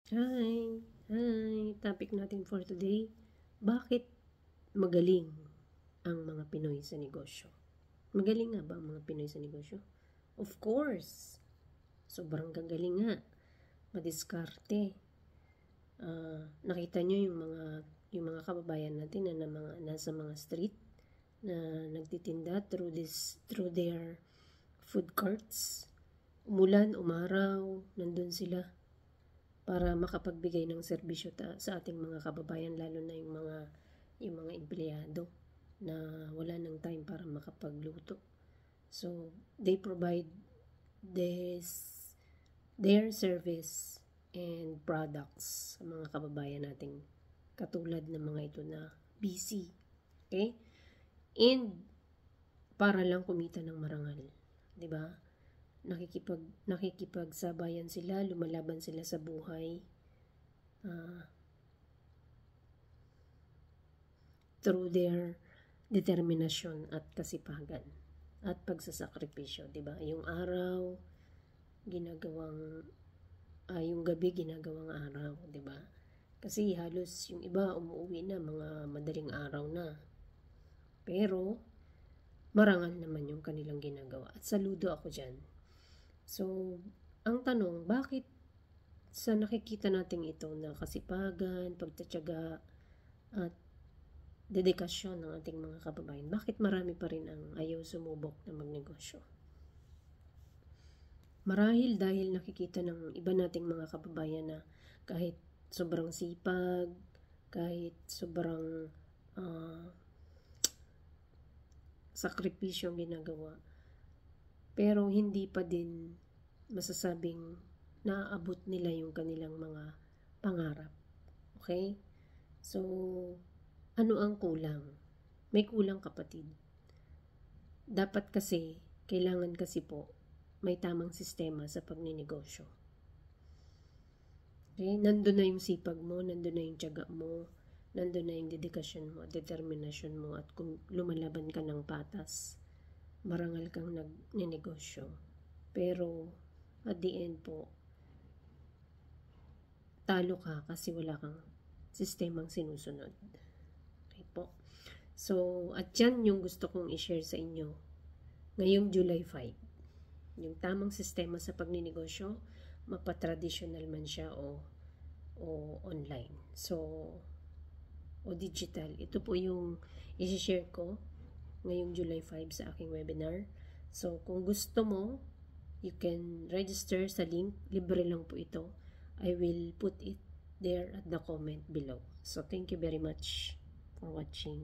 Hi! Hi! Topic natin for today, bakit magaling ang mga Pinoy sa negosyo? Magaling nga ba ang mga Pinoy sa negosyo? Of course! Sobrang gagaling nga. Madiskarte. Nakita nyo yung mga kababayan natin na nasa mga street na nagtitinda through their food carts. Umulan, umaraw, nandun sila para makapagbigay ng serbisyo sa ating mga kababayan, lalo na yung mga empleyado na wala ng time para makapagluto. So, they provide their service and products sa mga kababayan nating katulad ng mga ito na busy. Okay? And para lang kumita ng marangal. 'Di ba? Nakikipagsabayan sila, lumalaban sila sa buhay through their determinasyon at kasipagan at pagsasakripisyo, 'di ba? Yung araw ginagawang yung gabi ginagawang araw, 'di ba? Kasi halos yung iba umuwi na mga madaling araw na. Pero marangal naman yung kanilang ginagawa at saludo ako diyan. So, ang tanong, bakit sa nakikita natin ito na kasipagan, pagtatyaga, at dedikasyon ng ating mga kababayan, bakit marami pa rin ang ayaw sumubok na magnegosyo? Marahil dahil nakikita ng iba nating mga kababayan na kahit sobrang sipag, kahit sobrang sakripisyo ang ginagawa, pero hindi pa din masasabing naaabot nila yung kanilang mga pangarap. Okay? So, ano ang kulang? May kulang, kapatid. Dapat kasi, kailangan kasi po, may tamang sistema sa pagninegosyo. Okay? Nandun na yung sipag mo, nandun na yung tiyaga mo, nandun na yung dedikasyon mo, determinasyon mo, at kung lumalaban ka ng patas, marangal kang nagnenegosyo. Pero, at the end po, talo ka kasi wala kang sistemang sinusunod. Okay po. So, at yan yung gusto kong i-share sa inyo ngayong July 5. Yung tamang sistema sa pagninegosyo, mapatraditional man siya o online. So, o digital. Ito po yung i-share ko ngayong July 5 sa aking webinar. So, kung gusto mo, you can register sa link. Libre lang po ito. I will put it there at the comment below. So, thank you very much for watching.